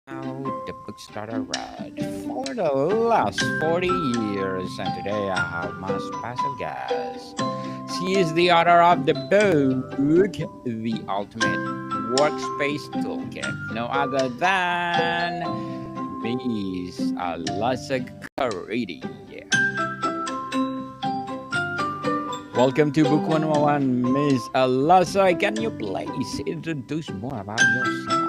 Now the books that I read for the last 40 years, and today I have my special guest. She is the author of the book, The Ultimate Workspace Toolkit, no other than Miss Alessa Caridi. Welcome to Book 101, Miss Alessa. Can you please introduce more about yourself?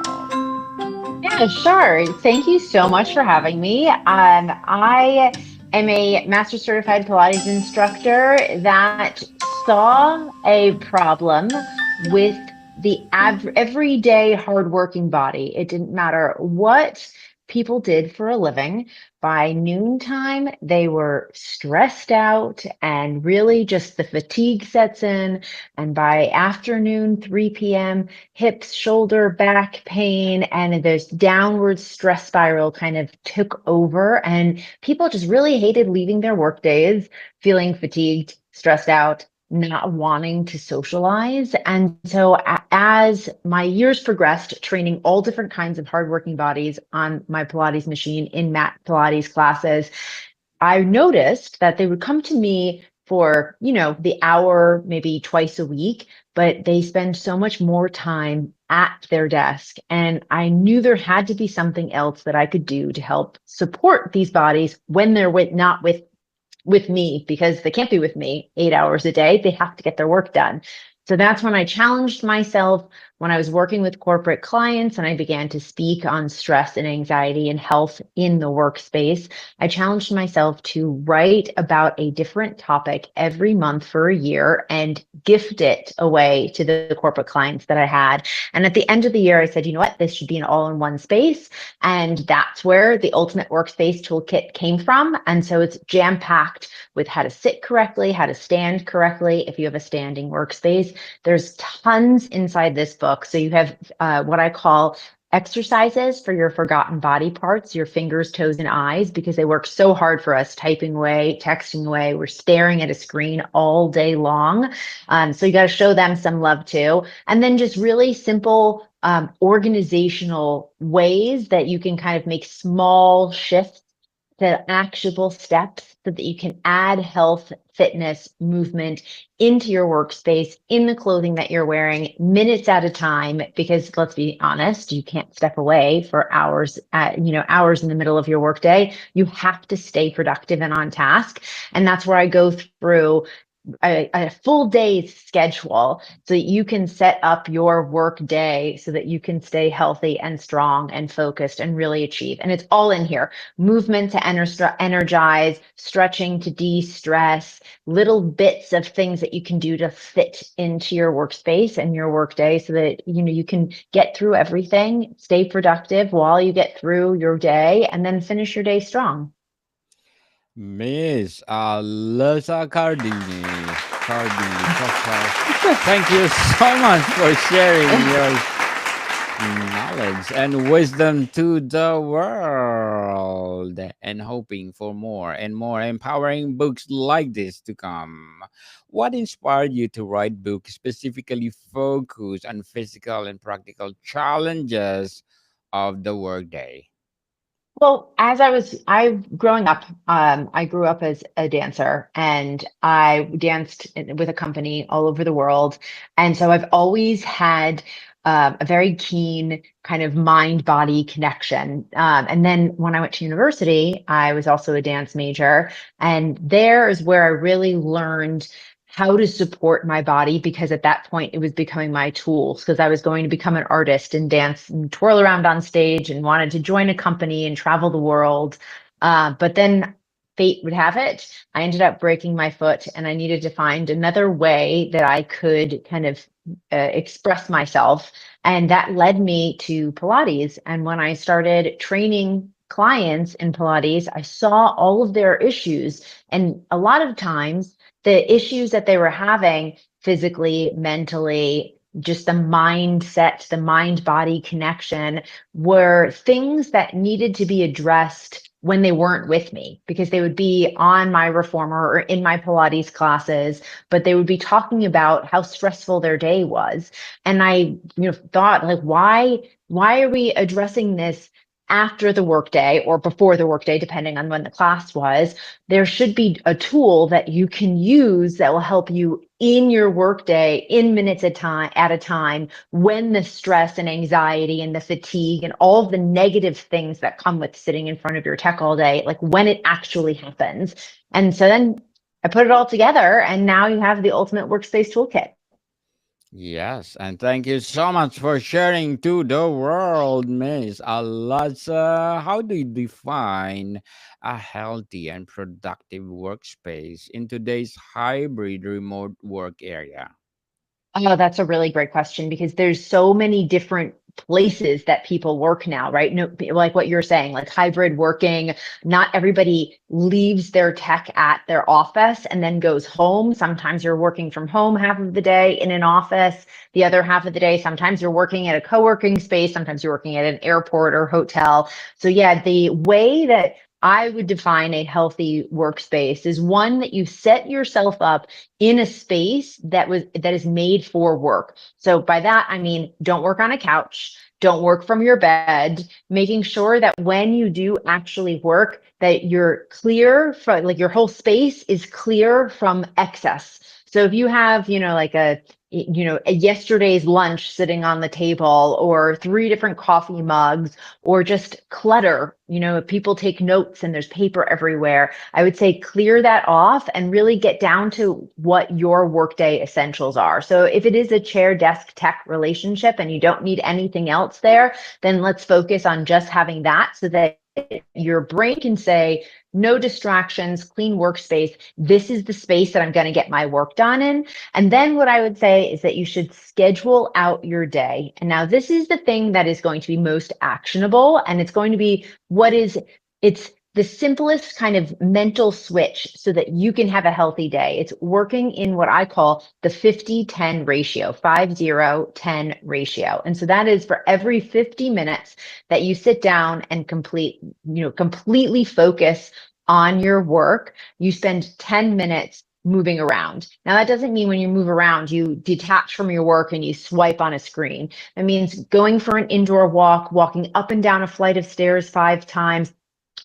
Yeah, sure. Thank you so much for having me. I am a master certified Pilates instructor that saw a problem with the everyday hardworking body. It didn't matter what people did for a living. By noontime, they were stressed out and really just the fatigue sets in. And by afternoon, 3 p.m., hips, shoulder, back pain, and this downward stress spiral kind of took over. And people just really hated leaving their work days feeling fatigued, stressed out, not wanting to socialize. And so, as my years progressed, training all different kinds of hardworking bodies on my Pilates machine in mat Pilates classes, I noticed that they would come to me for, the hour, maybe twice a week, but they spend so much more time at their desk. And I knew there had to be something else that I could do to help support these bodies when they're not with me, because they can't be with me 8 hours a day. They have to get their work done. So that's when I challenged myself when I was working with corporate clients and I began to speak on stress and anxiety and health in the workspace. I challenged myself to write about a different topic every month for a year and gift it away to the corporate clients that I had. And at the end of the year, I said, you know what, this should be an all in one space. And that's where the Ultimate Workspace Toolkit came from. And so it's jam packed with how to sit correctly, how to stand correctly if you have a standing workspace. There's tons inside this book. So you have what I call exercises for your forgotten body parts, your fingers, toes, and eyes, because they work so hard for us typing away, texting away. We're staring at a screen all day long. So you got to show them some love too. And then just really simple organizational ways that you can kind of make small shifts to actionable steps so that you can add health, fitness, movement into your workspace, in the clothing that you're wearing, minutes at a time. Because let's be honest, you can't step away for hours hours in the middle of your workday. You have to stay productive and on task. And that's where I go through a full day's schedule so that you can set up your work day so that you can stay healthy and strong and focused and really achieve. And it's all in here: movement to energize, stretching to de-stress, little bits of things that you can do to fit into your workspace and your workday so that you can get through everything, stay productive while you get through your day, and then finish your day strong. Miss Alessa Cardini. Thank you so much for sharing your knowledge and wisdom to the world and hoping for more and more empowering books like this to come. What inspired you to write books specifically focused on physical and practical challenges of the workday? Well, I growing up, I grew up as a dancer and I danced with a company all over the world. And so I've always had a very keen kind of mind body connection. And then when I went to university, I was also a dance major. And there is where I really learned how to support my body, because at that point it was becoming my tools, because I was going to become an artist and dance and twirl around on stage and wanted to join a company and travel the world. But then fate would have it, I ended up breaking my foot and I needed to find another way that I could kind of express myself. And that led me to Pilates. And when I started training clients in Pilates, I saw all of their issues. And a lot of times, the issues that they were having physically, mentally, just the mindset, the mind body connection, were things that needed to be addressed when they weren't with me, because they would be on my reformer or in my Pilates classes, but they would be talking about how stressful their day was. And I, thought, like, why are we addressing this after the workday or before the workday, depending on when the class was, there should be a tool that you can use that will help you in your workday in minutes at a time when the stress and anxiety and the fatigue and all of the negative things that come with sitting in front of your tech all day, like when it actually happens. And so then I put it all together and now you have the ultimate workspace toolkit. Yes, and thank you so much for sharing to the world, Miss Alessa. How do you define a healthy and productive workspace in today's hybrid remote work area? Oh, that's a really great question because there's so many different places that people work now, right? No, like what you're saying, like hybrid working, not everybody leaves their tech at their office and then goes home. Sometimes you're working from home half of the day in an office, the other half of the day. Sometimes you're working at a co-working space, sometimes you're working at an airport or hotel. So yeah, the way that I would define a healthy workspace is one that you set yourself up in a space that is made for work. So by that I mean don't work on a couch, don't work from your bed, making sure that when you do actually work that you're clear from like your whole space is clear from excess. So if you have, like a yesterday's lunch sitting on the table or three different coffee mugs or just clutter, if people take notes and there's paper everywhere, I would say clear that off and really get down to what your workday essentials are. So if it is a chair desk tech relationship and you don't need anything else there, then let's focus on just having that so that your brain can say, no distractions, clean workspace. This is the space that I'm going to get my work done in. And then what I would say is that you should schedule out your day. And now this is the thing that is going to be most actionable. And it's going to be it's the simplest kind of mental switch so that you can have a healthy day. It's working in what I call the 50-10 ratio, 50-10 ratio. And so that is for every 50 minutes that you sit down and completely focus on your work, you spend 10 minutes moving around. Now, that doesn't mean when you move around, you detach from your work and you swipe on a screen. It means going for an indoor walk, walking up and down a flight of stairs 5 times,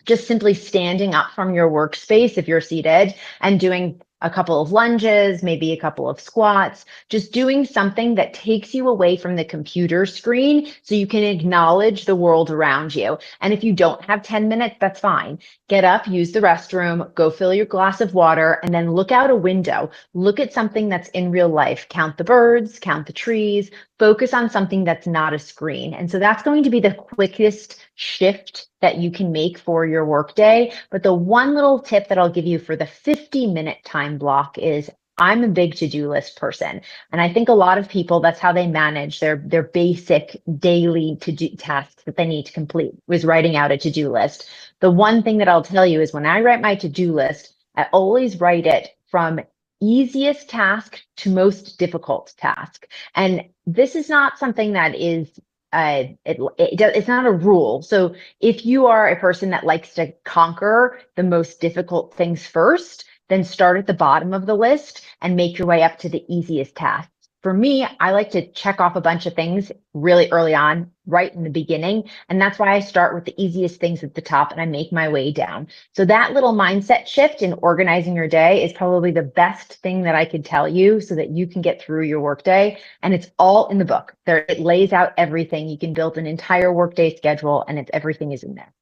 just simply standing up from your workspace if you're seated and doing a couple of lunges, maybe a couple of squats, just doing something that takes you away from the computer screen so you can acknowledge the world around you. And if you don't have 10 minutes, that's fine. Get up, use the restroom, go fill your glass of water, and then look out a window. Look at something that's in real life. Count the birds, count the trees, focus on something that's not a screen. And so that's going to be the quickest shift that you can make for your workday. But the one little tip that I'll give you for the 50-minute time block is I'm a big to-do list person. And I think a lot of people, that's how they manage their basic daily to-do tasks that they need to complete, was writing out a to-do list. The one thing that I'll tell you is when I write my to-do list, I always write it from easiest task to most difficult task. And this is not something that is it's not a rule. So if you are a person that likes to conquer the most difficult things first, then start at the bottom of the list and make your way up to the easiest task. For me, I like to check off a bunch of things really early on, right in the beginning. And that's why I start with the easiest things at the top and I make my way down. So that little mindset shift in organizing your day is probably the best thing that I could tell you so that you can get through your workday. And it's all in the book. There, it lays out everything. You can build an entire workday schedule and everything is in there.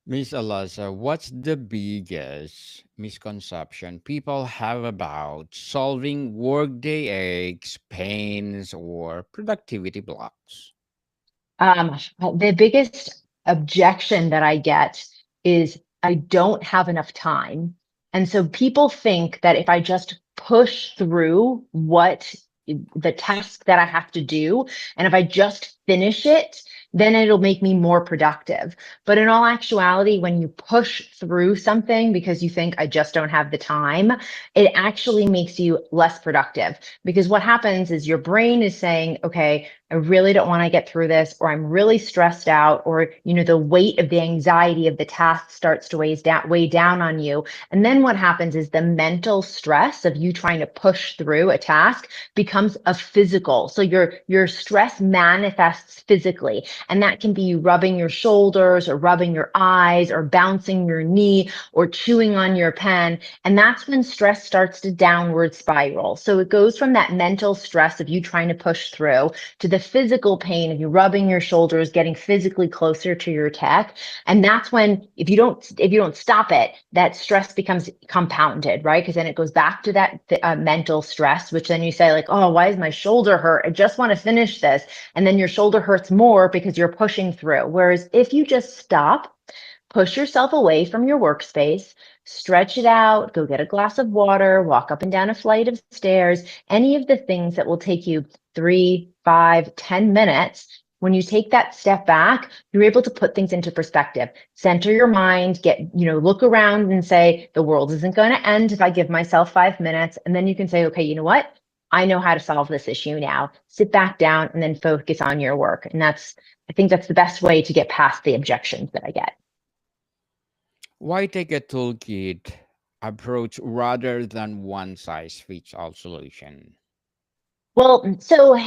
Miss Alessa, what's the biggest misconception people have about solving workday aches, pains, or productivity blocks? Um, the biggest objection that I get is I don't have enough time. And so people think that if I just push through what the task that I have to do, and if I just finish it, then it'll make me more productive. But in all actuality, when you push through something because you think I just don't have the time, it actually makes you less productive. Because what happens is your brain is saying, okay, I really don't want to get through this, or I'm really stressed out, or, the weight of the anxiety of the task starts to weigh down on you. And then what happens is the mental stress of you trying to push through a task becomes a physical. So your stress manifests physically, and that can be you rubbing your shoulders or rubbing your eyes or bouncing your knee or chewing on your pen. And that's when stress starts to downward spiral. So it goes from that mental stress of you trying to push through to the physical pain of you rubbing your shoulders, getting physically closer to your tech. And that's when, if you don't stop it, that stress becomes compounded, right? Because then it goes back to that mental stress, which then you say like, oh, why is my shoulder hurt? I just want to finish this. And then your shoulder hurts more because you're pushing through. Whereas if you just stop, push yourself away from your workspace, stretch it out, go get a glass of water, walk up and down a flight of stairs, any of the things that will take you 3, 5, 10 minutes. When you take that step back, you're able to put things into perspective, center your mind, look around and say, the world isn't going to end if I give myself 5 minutes. And then you can say, okay, you know what? I know how to solve this issue now. Sit back down and then focus on your work. And I think that's the best way to get past the objections that I get. Why take a toolkit approach rather than one size fits all solution? Well, so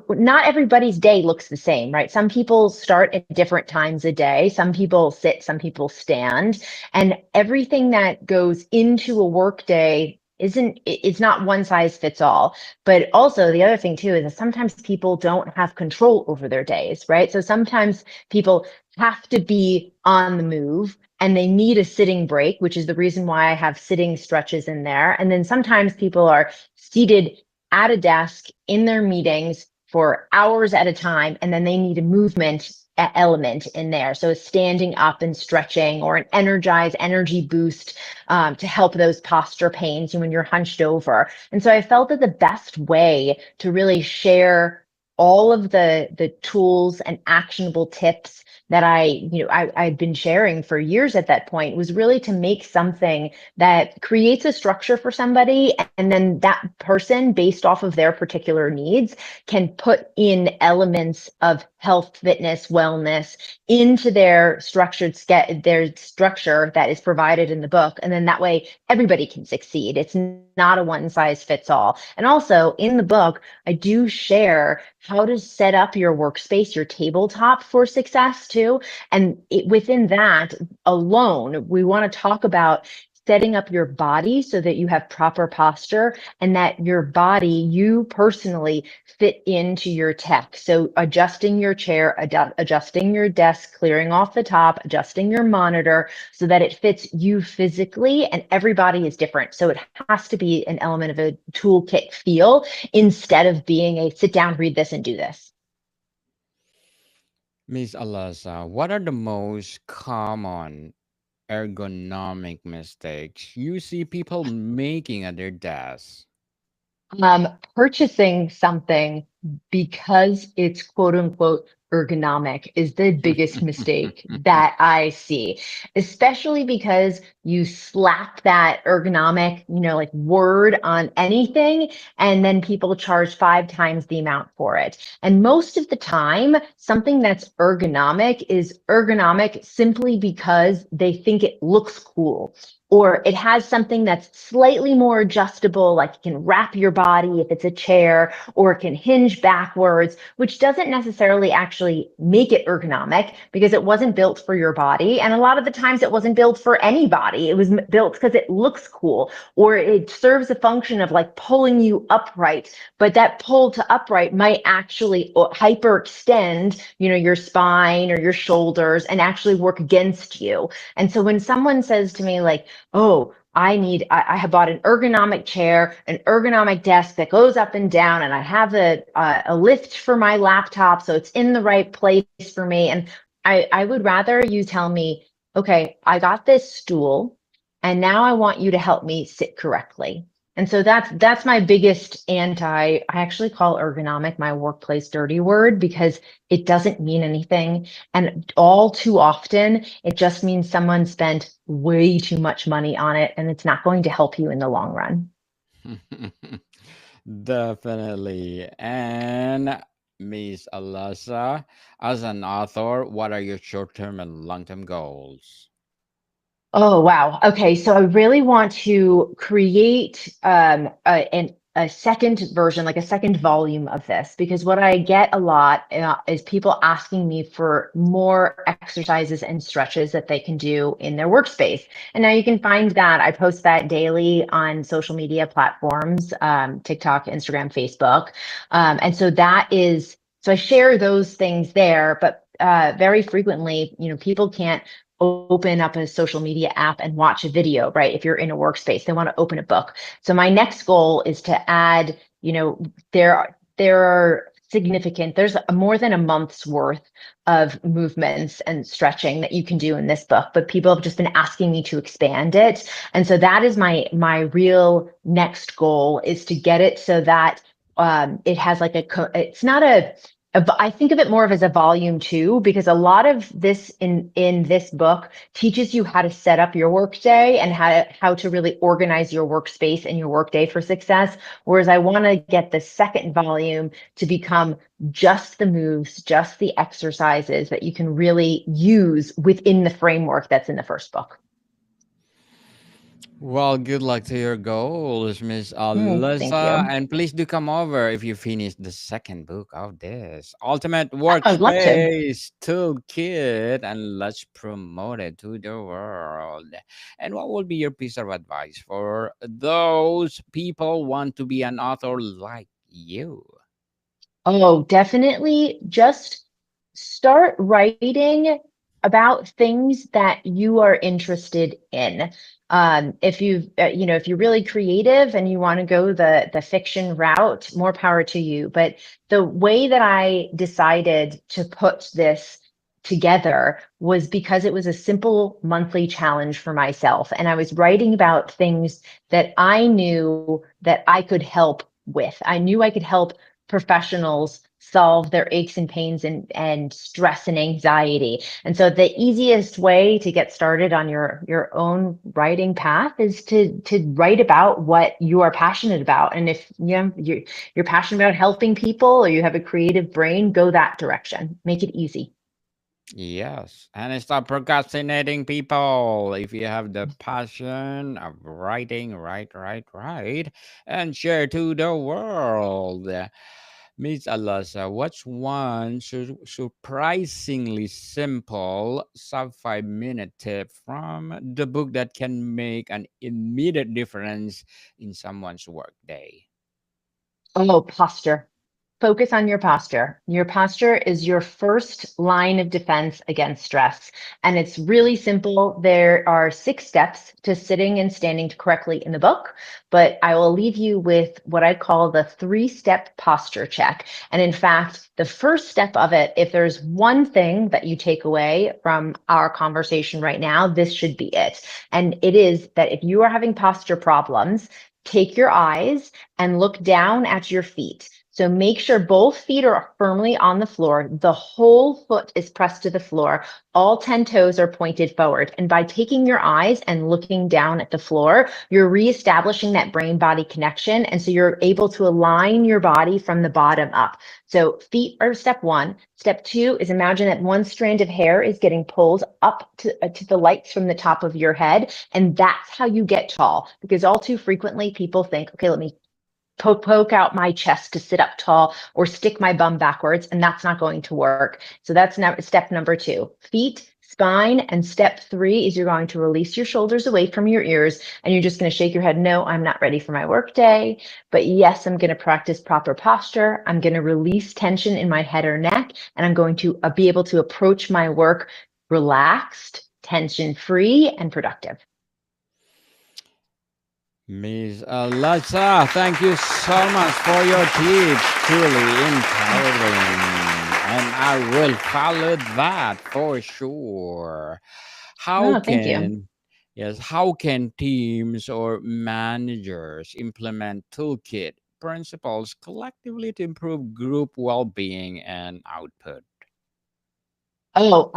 not everybody's day looks the same, right? Some people start at different times a day. Some people sit, some people stand, and everything that goes into a work day it's not one size fits all. But also the other thing too is that sometimes people don't have control over their days, right? So sometimes people have to be on the move and they need a sitting break, which is the reason why I have sitting stretches in there. And then sometimes people are seated at a desk in their meetings for hours at a time, and then they need a movement element in there. So standing up and stretching, or an energize energy boost to help those posture pains when you're hunched over. And so I felt that the best way to really share all of the tools and actionable tips that I've been sharing for years at that point was really to make something that creates a structure for somebody, and then that person, based off of their particular needs, can put in elements of health, fitness, wellness into their structure that is provided in the book. And then that way everybody can succeed. It's not a one size fits all. And also in the book, I do share how to set up your workspace, your tabletop, for success too. And within that alone, we want to talk about setting up your body so that you have proper posture, and that your body, you personally, fit into your tech. So adjusting your chair, adjusting your desk, clearing off the top, adjusting your monitor so that it fits you physically. And everybody is different. So it has to be an element of a toolkit feel instead of being a sit down, read this, and do this. Miss Alessa, what are the most common ergonomic mistakes you see people making at their desks? Purchasing something because it's quote unquote ergonomic is the biggest mistake that I see, especially because you slap that ergonomic, like word on anything, and then people charge 5 times the amount for it. And most of the time, something that's ergonomic is ergonomic simply because they think it looks cool, or it has something that's slightly more adjustable, like it can wrap your body if it's a chair, or it can hinge backwards, which doesn't necessarily actually make it ergonomic because it wasn't built for your body. And a lot of the times it wasn't built for anybody. It was built because it looks cool, or it serves a function of like pulling you upright, but that pull to upright might actually hyperextend, your spine or your shoulders, and actually work against you. And so when someone says to me like, oh, I have bought an ergonomic chair, an ergonomic desk that goes up and down, and I have a lift for my laptop, so it's in the right place for me. And I would rather you tell me, okay, I got this stool, and now I want you to help me sit correctly. And so that's my biggest I actually call ergonomic my workplace dirty word, because it doesn't mean anything. And all too often, it just means someone spent way too much money on it, and it's not going to help you in the long run. Definitely. And Miss Alessa, as an author, what are your short term and long term goals? Oh, wow. Okay. So I really want to create a second version, like a second volume of this, because what I get a lot is people asking me for more exercises and stretches that they can do in their workspace. And now you can find that. I post that daily on social media platforms, TikTok, Instagram, Facebook. And so so I share those things there, but very frequently, people can't open up a social media app and watch a video, right? If you're in a workspace, they want to open a book. So my next goal is to add, there are significant, there's more than a month's worth of movements and stretching that you can do in this book, but people have just been asking me to expand it. And so that is my real next goal, is to get it so that it has like it's not I think of it more of as a volume two, because a lot of this in this book teaches you how to set up your workday and how to really organize your workspace and your workday for success. Whereas I want to get the second volume to become just the moves, just the exercises that you can really use within the framework that's in the first book. Well, good luck to your goals, Miss Thank Alyssa. you. And please do come over if you finish the second book of this Ultimate I'd love to. Workspace Toolkit, and let's promote it to the world. And what would be your piece of advice for those people want to be an author like you? Oh, definitely just start writing about things that you are interested in. If you're really creative and you want to go the fiction route, more power to you. But the way that I decided to put this together was because it was a simple monthly challenge for myself. And I was writing about things that I knew that I could help with. I knew I could help professionals solve their aches and pains and stress and anxiety. And so the easiest way to get started on your own writing path is to write about what you are passionate about. And if you're passionate about helping people or you have a creative brain, go that direction. Make it easy. Yes, and stop procrastinating, people. If you have the passion of writing, write, and share to the world. Miss Alasa, what's one surprisingly simple sub 5 minute tip from the book that can make an immediate difference in someone's workday? Oh, posture. Focus on your posture. Your posture is your first line of defense against stress. And it's really simple. There are 6 steps to sitting and standing correctly in the book, but I will leave you with what I call the 3-step posture check. And in fact, the first step of it, if there's one thing that you take away from our conversation right now, this should be it. And it is that if you are having posture problems, take your eyes and look down at your feet. So make sure both feet are firmly on the floor. The whole foot is pressed to the floor. All 10 toes are pointed forward. And by taking your eyes and looking down at the floor, you're reestablishing that brain body connection. And so you're able to align your body from the bottom up. So feet are step one. Step two is imagine that one strand of hair is getting pulled up to the lights from the top of your head. And that's how you get tall. Because all too frequently people think, okay, let me poke out my chest to sit up tall or stick my bum backwards, and that's not going to work. So that's step number 2. Feet, spine, and step 3 is you're going to release your shoulders away from your ears, and you're just going to shake your head. No, I'm not ready for my work day, but yes, I'm going to practice proper posture. I'm going to release tension in my head or neck, and I'm going to be able to approach my work relaxed, tension free, and productive. Miss Alexa, thank you so much for your tips. Truly empowering. And I will follow that for sure. How Oh, thank you. can yes, how can teams or managers implement toolkit principles collectively to improve group well-being and output? Oh,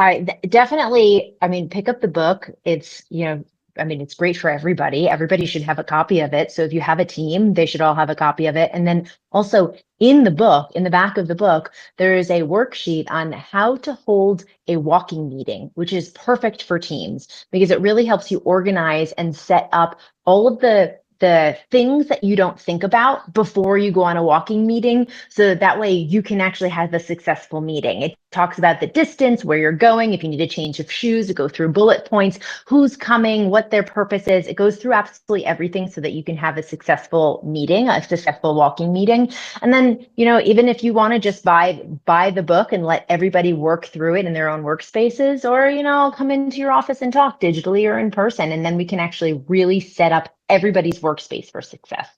definitely. I mean, pick up the book. It's, I mean, it's great for everybody. Everybody should have a copy of it. So if you have a team, they should all have a copy of it. And then also in the book, in the back of the book, there is a worksheet on how to hold a walking meeting, which is perfect for teams because it really helps you organize and set up all of the things that you don't think about before you go on a walking meeting so that way you can actually have a successful meeting. It talks about the distance, where you're going, if you need a change of shoes, it goes through bullet points, who's coming, what their purpose is. It goes through absolutely everything so that you can have a successful meeting, a successful walking meeting. And then, even if you want to just buy the book and let everybody work through it in their own workspaces, or, come into your office and talk digitally or in person, and then we can actually really set up everybody's workspace for success.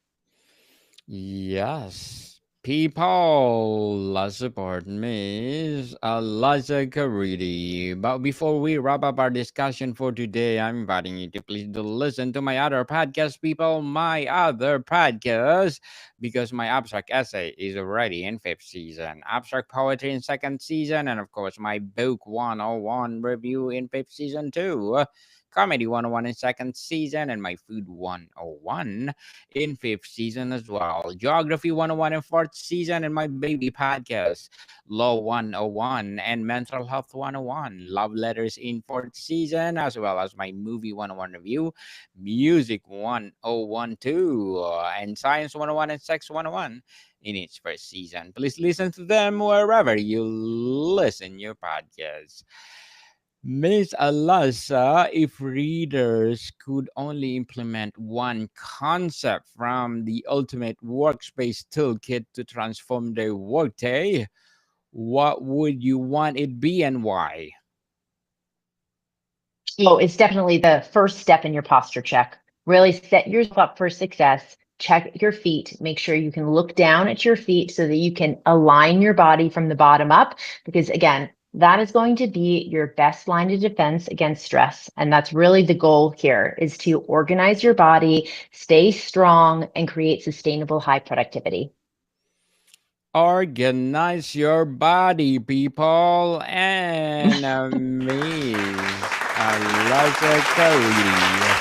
Yes. People, let's support Miss Alessa Caridi. But before we wrap up our discussion for today, I'm inviting you to please do listen to my other podcast, people, my other podcast, because my abstract essay is already in fifth season, abstract poetry in second season, and of course my book 101 review in fifth season too. Comedy 101 in second season, and my food 101 in fifth season as well. Geography 101 in fourth season, and my baby podcast, Law 101 and Mental Health 101. Love letters in fourth season, as well as my movie 101 review, music 101 too, and science 101 and sex 101 in its first season. Please listen to them wherever you listen your podcasts. Miss Alassa, if readers could only implement one concept from the Ultimate Workspace Toolkit to transform their workday, what would you want it be and why? So it's definitely the first step in your posture check. Really set yourself up for success. Check your feet. Make sure you can look down at your feet so that you can align your body from the bottom up. Because again, that is going to be your best line of defense against stress. And that's really the goal here is to organize your body, stay strong, and create sustainable high productivity. Organize your body, people, and Miss Alessa Caridi.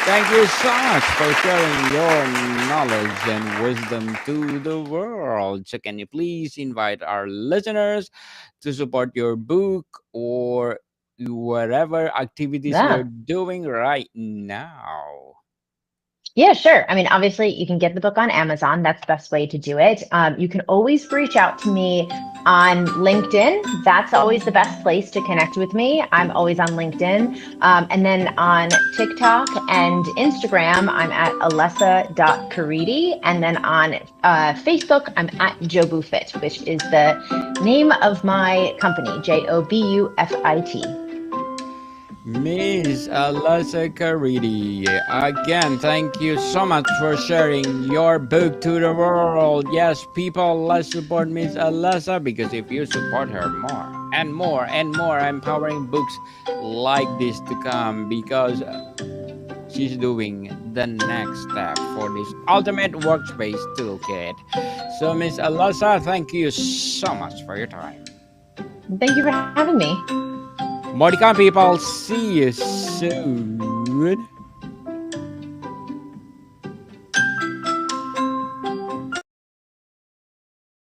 Thank you so much for sharing your knowledge and wisdom to the world. So, can you please invite our listeners to support your book or whatever activities you're Yeah. doing right now? Yeah, sure. I mean, obviously, you can get the book on Amazon. That's the best way to do it. You can always reach out to me on LinkedIn. That's always the best place to connect with me. I'm always on LinkedIn. And then on TikTok and Instagram, I'm at alessa.caridi. And then on Facebook, I'm at Jobufit, which is the name of my company, Jobufit. Miss Alessa Caridi, again, thank you so much for sharing your book to the world. Yes, people, let's support Miss Alessa because if you support her more and more and more empowering books like this to come, because she's doing the next step for this ultimate workspace toolkit. So, Miss Alessa, thank you so much for your time. Thank you for having me. More to come, people. See you soon.